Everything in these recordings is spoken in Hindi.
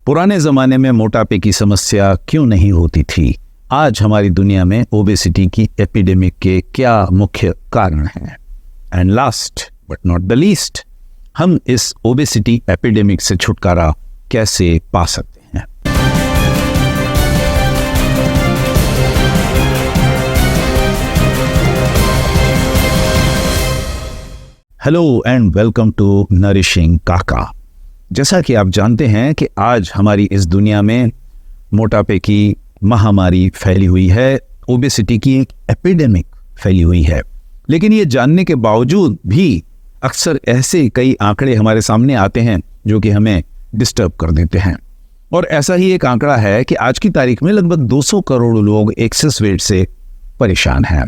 पुराने जमाने में मोटापे की समस्या क्यों नहीं होती थी? आज हमारी दुनिया में ओबेसिटी की एपिडेमिक के क्या मुख्य कारण हैं? And last but not the least, हम इस ओबेसिटी एपिडेमिक से छुटकारा कैसे पा सकते हैं? Hello and welcome to nourishing Kaka. जैसा कि आप जानते हैं कि आज हमारी इस दुनिया में मोटापे की महामारी फैली हुई है, ओबेसिटी की एक एपिडेमिक फैली हुई है। लेकिन ये जानने के बावजूद भी अक्सर ऐसे कई आंकड़े हमारे सामने आते हैं जो कि हमें डिस्टर्ब कर देते हैं। और ऐसा ही एक आंकड़ा है कि आज की तारीख में लगभग 200 करोड़ लोग एक्सेस वेट से परेशान हैं।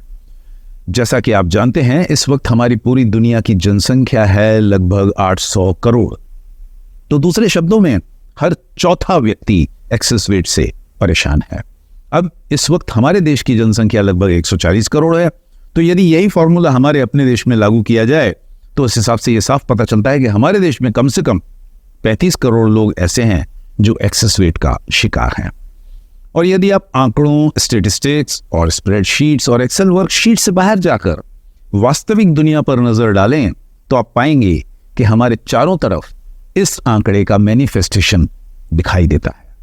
जैसा कि आप जानते हैं, इस वक्त हमारी पूरी दुनिया की जनसंख्या है लगभग 800 करोड़। तो दूसरे शब्दों में हर चौथा व्यक्ति एक्सेस वेट से परेशान है। अब इस वक्त हमारे देश की जनसंख्या लगभग 140 करोड़ है। तो यदि यही फॉर्मूला हमारे अपने देश में लागू किया जाए तो इस हिसाब से ये साफ पता चलता है कि हमारे देश में कम से कम 35 करोड़ लोग ऐसे हैं जो एक्सेस वेट का शिकार हैं। और यदि आप आंकड़ों, स्टेटिस्टिक्स और स्प्रेडशीट्स और एक्सेल वर्कशीट से बाहर जाकर वास्तविक दुनिया पर नजर डालें तो आप पाएंगे कि हमारे चारों तरफ इस आंकड़े का मैनिफेस्टेशन दिखाई देता है।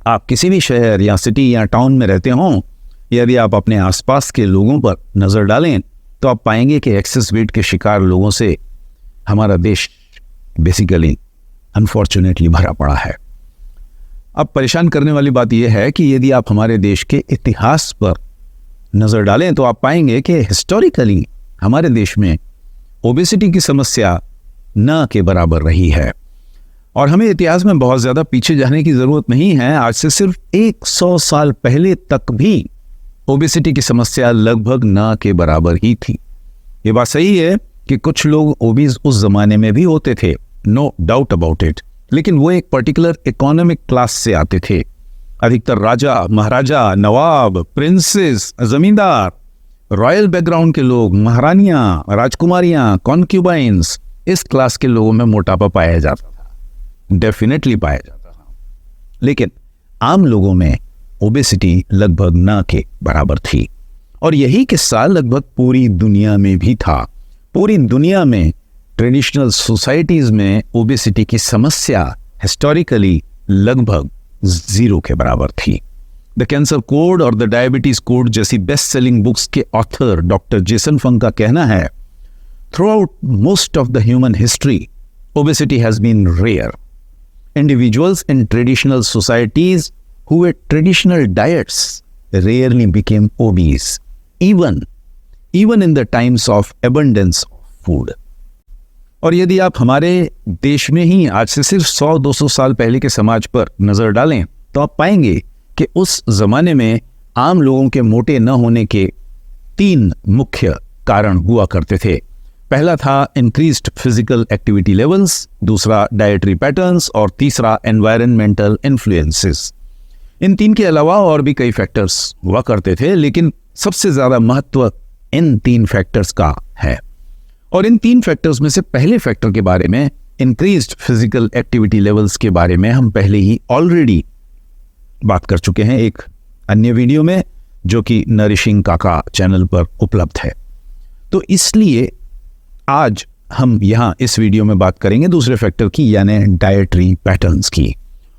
आप किसी भी शहर या सिटी या टाउन में रहते हों, यदि आप अपने आसपास के लोगों पर नजर डालें तो आप पाएंगे कि एक्सेस वेट के शिकार लोगों से हमारा देश बेसिकली अनफॉर्चुनेटली भरा पड़ा है। अब परेशान करने वाली बात यह है कि यदि आप हमारे देश के इतिहास पर नजर डालें तो आप पाएंगे कि हिस्टोरिकली हमारे देश में ओबेसिटी की समस्या न के बराबर रही है। और हमें इतिहास में बहुत ज्यादा पीछे जाने की जरूरत नहीं है। आज से सिर्फ 100 साल पहले तक भी ओबेसिटी की समस्या लगभग न के बराबर ही थी। ये बात सही है कि कुछ लोग ओबीज उस जमाने में भी होते थे, नो डाउट अबाउट इट, लेकिन वो एक पर्टिकुलर इकोनॉमिक क्लास से आते थे। अधिकतर राजा, महाराजा, नवाब, प्रिंसेस, जमींदार, रॉयल बैकग्राउंड के लोग, महारानियां, राजकुमारियां, कॉन्क्यूबाइंस, इस क्लास के लोगों में मोटापा पाया जाता था, डेफिनेटली पाया जाता था। लेकिन आम लोगों में ओबेसिटी लगभग न के बराबर थी। और यही किस्सा लगभग पूरी दुनिया में भी था। पूरी दुनिया में ट्रेडिशनल सोसाइटीज में ओबेसिटी की समस्या हिस्टोरिकली लगभग 0 के बराबर थी। द कैंसर कोड और द डायबिटीज कोड जैसी बेस्ट सेलिंग बुक्स के ऑथर डॉक्टर जेसन फंग का कहना है, Throughout most of the human history, obesity has been rare. Individuals in traditional societies who ate traditional diets rarely became obese, even in the times of abundance of food. और यदि आप हमारे देश में ही आज से सिर्फ 100-200 साल पहले के समाज पर नजर डालें तो आप पाएंगे कि उस जमाने में आम लोगों के मोटे न होने के 3 मुख्य कारण हुआ करते थे। पहला था इंक्रीज्ड फिजिकल एक्टिविटी लेवल्स, दूसरा डाइटरी पैटर्न्स और तीसरा एनवायरनमेंटल इन्फ्लुएंसेस। इन 3 के अलावा और भी कई फैक्टर्स हुआ करते थे, लेकिन सबसे ज्यादा महत्व इन 3 फैक्टर्स का है। और इन 3 फैक्टर्स में से पहले फैक्टर के बारे में, इंक्रीज्ड फिजिकल एक्टिविटी लेवल्स के बारे में हम पहले ही ऑलरेडी बात कर चुके हैं एक अन्य वीडियो में, जो कि नरिशिंग काका चैनल पर उपलब्ध है। तो इसलिए आज हम यहां इस वीडियो में बात करेंगे दूसरे फैक्टर की, यानी डाइटरी पैटर्न्स की।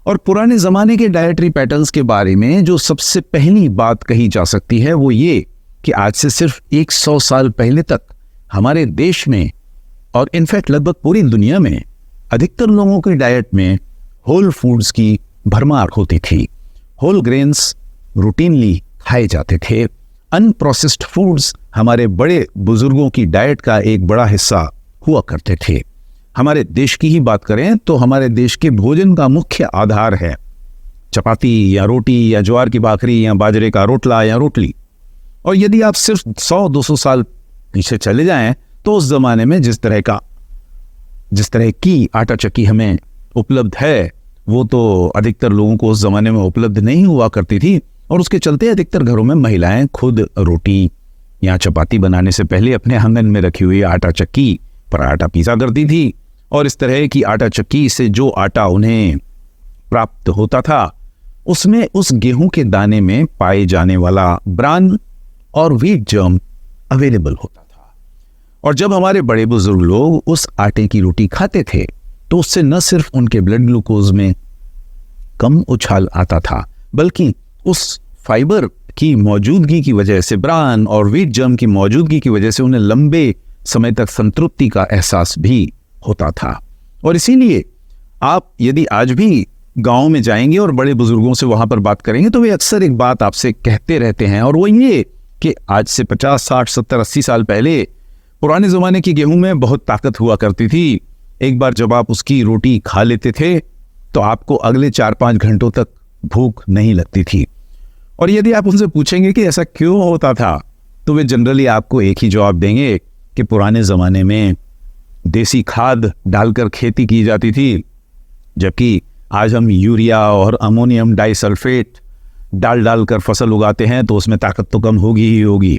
और पुराने जमाने के डाइटरी पैटर्न्स के बारे में जो सबसे पहली बात कही जा सकती है वो ये कि आज से सिर्फ 100 साल पहले तक हमारे देश में और इनफैक्ट लगभग पूरी दुनिया में अधिकतर लोगों की डाइट में होल फूड्स की भरमार होती थी। होल ग्रेन्स रूटीनली खाए जाते थे। अनप्रोसेस्ड फूड्स हमारे बड़े बुजुर्गों की डाइट का एक बड़ा हिस्सा हुआ करते थे। हमारे देश की ही बात करें तो हमारे देश के भोजन का मुख्य आधार है चपाती या रोटी या ज्वार की भाखरी या बाजरे का रोटला या रोटली। और यदि आप सिर्फ 100-200 साल पीछे चले जाएं तो उस जमाने में जिस तरह की आटा चक्की हमें उपलब्ध है वो तो अधिकतर लोगों को उस जमाने में उपलब्ध नहीं हुआ करती थी। और उसके चलते अधिकतर घरों में महिलाएं खुद रोटी या चपाती बनाने से पहले अपने आंगन में रखी हुई आटा चक्की पर आटा पीसा करती थी। और इस तरह की आटा चक्की से जो आटा उन्हें प्राप्त होता था उसमें उस गेहूं के दाने में पाए जाने वाला ब्रान और व्हीट जर्म अवेलेबल होता था। और जब हमारे बड़े बुजुर्ग लोग उस आटे की रोटी खाते थे तो उससे न सिर्फ उनके ब्लड ग्लूकोज में कम उछाल आता था, बल्कि उस फाइबर की मौजूदगी की वजह से, ब्रान और व्हीट जर्म की मौजूदगी की वजह से उन्हें लंबे समय तक संतृप्ति का एहसास भी होता था। और इसीलिए आप यदि आज भी गांव में जाएंगे और बड़े बुजुर्गों से वहां पर बात करेंगे तो वे अक्सर एक बात आपसे कहते रहते हैं, और वो ये कि आज से 50, 60, 70, 80 साल पहले पुराने जमाने की गेहूं में बहुत ताकत हुआ करती थी। एक बार जब आप उसकी रोटी खा लेते थे तो आपको अगले 4-5 घंटों तक भूख नहीं लगती थी। और यदि आप उनसे पूछेंगे कि ऐसा क्यों होता था तो वे जनरली आपको एक ही जवाब देंगे कि पुराने ज़माने में देसी खाद डालकर खेती की जाती थी, जबकि आज हम यूरिया और अमोनियम डाइसल्फेट डाल कर फसल उगाते हैं तो उसमें ताकत तो कम होगी ही होगी।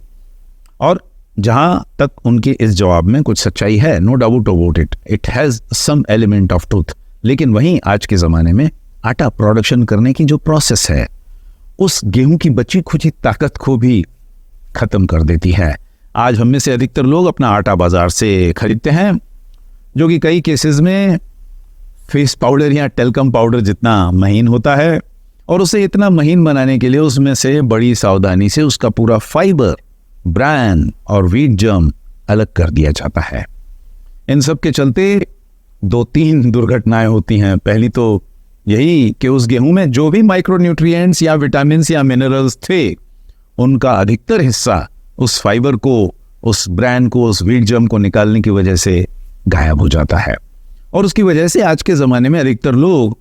और जहां तक उनके इस जवाब में कुछ सच्चाई है, no doubt about it, it has some element of truth, लेकिन वहीं आज के ज़माने में आटा प्रोडक्शन करने की जो प्रोसेस है उस गेहूं की बची खुची ताकत को भी खत्म कर देती है। आज हम में से अधिकतर लोग अपना आटा बाजार से खरीदते हैं, जो कि कई केसेस में फेस पाउडर या टेल्कम पाउडर जितना महीन होता है, और उसे इतना महीन बनाने के लिए उसमें से बड़ी सावधानी से उसका पूरा फाइबर, ब्रान और व्हीट जर्म अलग कर दिया जाता है। इन सब के चलते 2-3 दुर्घटनाएं होती हैं। पहली तो यही कि उस गेहूं में जो भी माइक्रोन्यूट्रिएंट्स या विटामिन्स या मिनरल्स थे उनका अधिकतर हिस्सा उस फाइबर को, उस ब्रान को, उस व्हीट जर्म को निकालने की वजह से गायब हो जाता है। और उसकी वजह से आज के ज़माने में अधिकतर लोग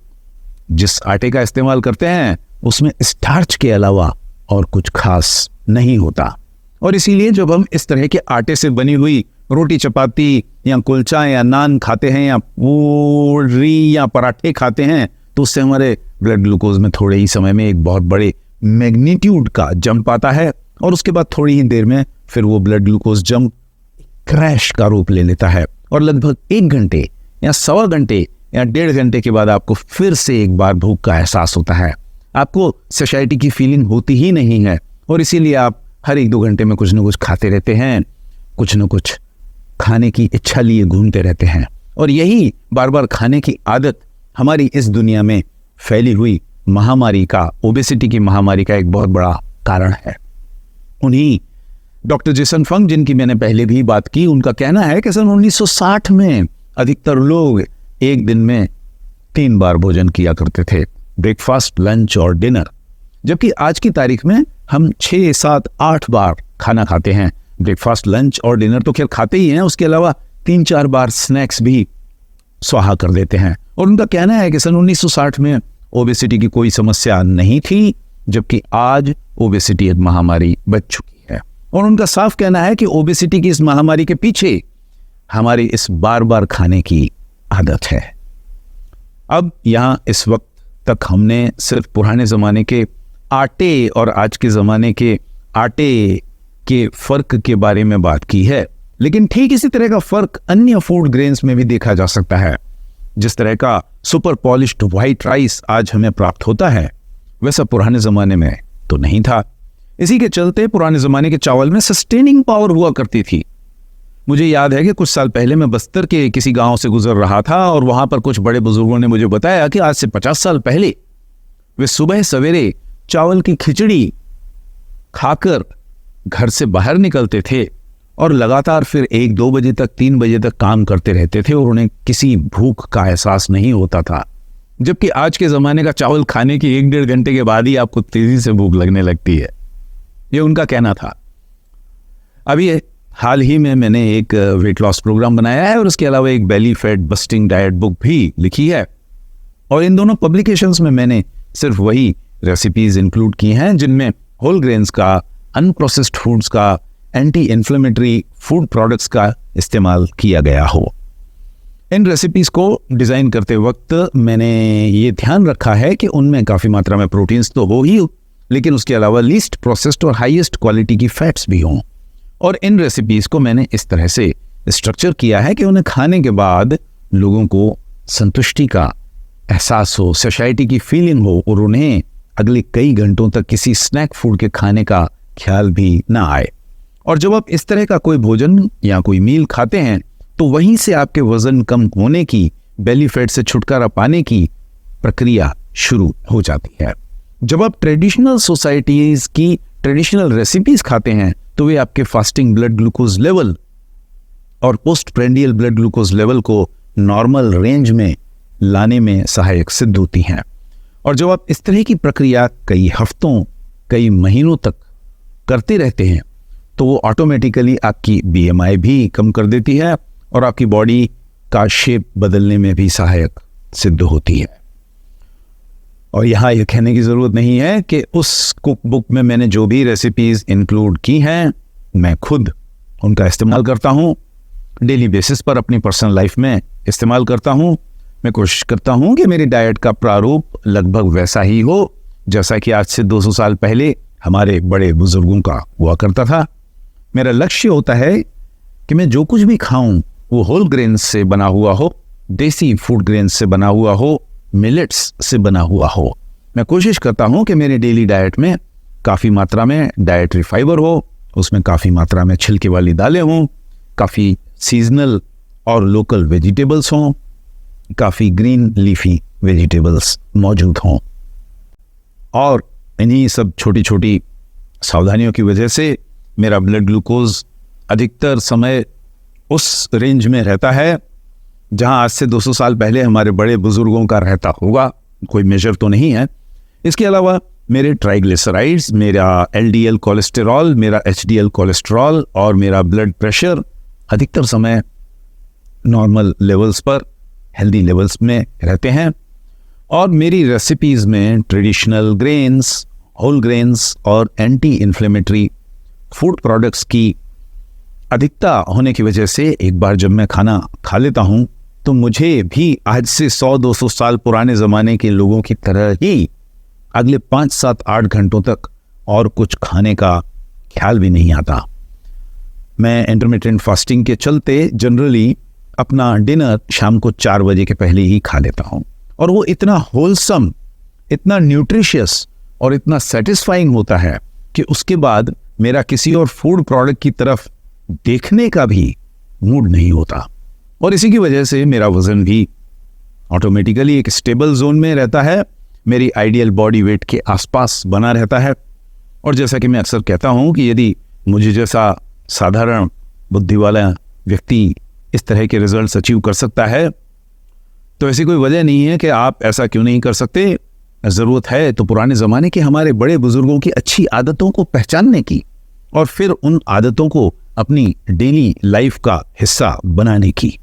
जिस आटे का इस्तेमाल करते हैं उसमें स्टार्च के अलावा और कुछ खास नहीं होता। और इसीलिए जब हम इस तरह के आटे से बनी हुई रोटी, चपाती या कुलचा या नान खाते हैं या पूरी या पराठे खाते हैं तो उससे हमारे ब्लड ग्लूकोज में थोड़े ही समय में एक बहुत बड़े मैग्नीट्यूड का जंप आता है, और उसके बाद थोड़ी ही देर में फिर वो ब्लड ग्लूकोज जंप क्रैश का रूप ले लेता है, और लगभग 1 घंटे या 1.25 घंटे या 1.5 घंटे के बाद आपको फिर से एक बार भूख का एहसास होता है। आपको सैटिस्फैक्शन की फीलिंग होती ही नहीं है, और इसीलिए आप हर 1-2 घंटे में कुछ न कुछ खाते रहते हैं, कुछ न कुछ खाने की इच्छा लिए घूमते रहते हैं। और यही बार बार खाने की आदत हमारी इस दुनिया में फैली हुई महामारी का, ओबेसिटी की महामारी का एक बहुत बड़ा कारण है। उन्हीं डॉक्टर जेसन फंग, जिनकी मैंने पहले भी बात की, उनका कहना है कि सन 1960 में अधिकतर लोग एक दिन में 3 बार भोजन किया करते थे, ब्रेकफास्ट, लंच और डिनर, जबकि आज की तारीख में हम 6, 7, 8 बार खाना खाते हैं। ब्रेकफास्ट, लंच और डिनर तो खैर खाते ही हैं, उसके अलावा 3-4 बार स्नैक्स भी स्वाहा कर देते हैं। और उनका कहना है कि सन 1960 में ओबेसिटी की कोई समस्या नहीं थी, जबकि आज ओबेसिटी एक महामारी बन चुकी है। और उनका साफ कहना है कि ओबेसिटी की इस महामारी के पीछे हमारी इस बार बार खाने की आदत है। अब यहाँ इस वक्त तक हमने सिर्फ पुराने ज़माने के आटे और आज के ज़माने के आटे के फ़र्क के बारे में बात की है, लेकिन ठीक इसी तरह का फ़र्क अन्य फूड ग्रेन्स में भी देखा जा सकता है। जिस तरह का सुपर पॉलिश्ड वाइट राइस आज हमें प्राप्त होता है, वैसा पुराने ज़माने में तो नहीं था। इसी के चलते पुराने ज़माने के चावल में सस्टेनिंग पावर हुआ करती थी। मुझे याद है कि कुछ साल पहले मैं बस्तर के किसी गांव से गुजर रहा था, और वहां पर कुछ बड़े बुजुर्गों ने मुझे बताया कि आज से 50 साल पहले वे सुबह सवेरे चावल की खिचड़ी खाकर घर से बाहर निकलते थे और लगातार फिर 1-2 बजे तक, 3 बजे तक काम करते रहते थे, और उन्हें किसी भूख का एहसास नहीं होता था। जबकि आज के ज़माने का चावल खाने के 1-1.5 घंटे के बाद ही आपको तेज़ी से भूख लगने लगती है। ये उनका कहना था। अभी हाल ही में मैंने एक वेट लॉस प्रोग्राम बनाया है, और उसके अलावा एक belly fat busting diet book भी लिखी है, और इन दोनों पब्लिकेशंस में मैंने सिर्फ वही रेसिपीज़ इंक्लूड की हैं जिनमें होल ग्रेन्स का, अनप्रोसेस्ड फूड्स का, एंटी इन्फ्लेमेटरी फूड प्रोडक्ट्स का इस्तेमाल किया गया हो। इन रेसिपीज़ को डिज़ाइन करते वक्त मैंने ये ध्यान रखा है कि उनमें काफ़ी मात्रा में प्रोटीन्स तो हो ही, लेकिन उसके अलावा लीस्ट प्रोसेस्ड और हाईएस्ट क्वालिटी की फैट्स भी हों। और इन रेसिपीज़ को मैंने इस तरह से स्ट्रक्चर किया है कि उन्हें खाने के बाद लोगों को संतुष्टि का एहसास हो, सैटिस्फाइटी की फीलिंग हो और उन्हें अगले कई घंटों तक किसी स्नैक फूड के खाने का ख्याल भी ना आए। और जब आप इस तरह का कोई भोजन या कोई मील खाते हैं तो वहीं से आपके वजन कम होने की, बेली फैट से छुटकारा पाने की प्रक्रिया शुरू हो जाती है। जब आप ट्रेडिशनल सोसाइटीज की ट्रेडिशनल रेसिपीज खाते हैं तो वे आपके फास्टिंग ब्लड ग्लूकोज लेवल और post prandial blood glucose level को नॉर्मल रेंज में लाने में सहायक सिद्ध होती हैं। और जब आप इस तरह की प्रक्रिया कई हफ्तों, कई महीनों तक करते रहते हैं तो वो ऑटोमेटिकली आपकी BMI भी कम कर देती है और आपकी बॉडी का शेप बदलने में भी सहायक सिद्ध होती है। और यहाँ ये कहने की ज़रूरत नहीं है कि उस कुक बुक में मैंने जो भी रेसिपीज़ इंक्लूड की हैं मैं खुद उनका इस्तेमाल करता हूँ, डेली बेसिस पर अपनी पर्सनल लाइफ में इस्तेमाल करता हूँ। मैं कोशिश करता हूँ कि मेरी डाइट का प्रारूप लगभग वैसा ही हो जैसा कि आज से 200 साल पहले हमारे बड़े बुजुर्गों का हुआ करता था। मेरा लक्ष्य होता है कि मैं जो कुछ भी खाऊं वो होल ग्रेन से बना हुआ हो, देसी फूड ग्रेन से बना हुआ हो, मिलेट्स से बना हुआ हो। मैं कोशिश करता हूं कि मेरी डेली डाइट में काफ़ी मात्रा में डाइटरी फाइबर हो, उसमें काफ़ी मात्रा में छिलके वाली दालें हों, काफ़ी सीजनल और लोकल वेजिटेबल्स हों, काफ़ी ग्रीन लीफी वेजिटेबल्स मौजूद हों। और इन्हीं सब छोटी छोटी सावधानियों की वजह से मेरा ब्लड ग्लूकोज अधिकतर समय उस रेंज में रहता है जहां आज से 200 साल पहले हमारे बड़े बुजुर्गों का रहता होगा। कोई मेजर तो नहीं है। इसके अलावा मेरे ट्राइग्लिसराइड्स, मेरा LDL कोलेस्टेरॉल, मेरा HDL कोलेस्टेरॉल और मेरा ब्लड प्रेशर अधिकतर समय नॉर्मल लेवल्स पर, हेल्दी लेवल्स में रहते हैं। और मेरी रेसिपीज़ में ट्रेडिशनल ग्रेन्स, होल ग्रेन्स और एंटी इन्फ्लेमेटरी फूड प्रोडक्ट्स की अधिकता होने की वजह से एक बार जब मैं खाना खा लेता हूँ तो मुझे भी आज से 100-200 साल पुराने ज़माने के लोगों की तरह ही अगले 5-7-8 घंटों तक और कुछ खाने का ख्याल भी नहीं आता। मैं इंटरमिटेंट फास्टिंग के चलते जनरली अपना डिनर शाम को 4 बजे के पहले ही खा लेता हूँ और वो इतना होलसम, इतना न्यूट्रिशियस और इतना सेटिस्फाइंग होता है कि उसके बाद मेरा किसी और फूड प्रोडक्ट की तरफ देखने का भी मूड नहीं होता। और इसी की वजह से मेरा वज़न भी ऑटोमेटिकली एक स्टेबल जोन में रहता है, मेरी आइडियल बॉडी वेट के आसपास बना रहता है। और जैसा कि मैं अक्सर कहता हूँ कि यदि मुझे जैसा साधारण बुद्धि वाला व्यक्ति इस तरह के रिजल्ट्स अचीव कर सकता है तो ऐसी कोई वजह नहीं है कि आप ऐसा क्यों नहीं कर सकते। ज़रूरत है तो पुराने ज़माने के हमारे बड़े बुजुर्गों की अच्छी आदतों को पहचानने की और फिर उन आदतों को अपनी डेली लाइफ का हिस्सा बनाने की।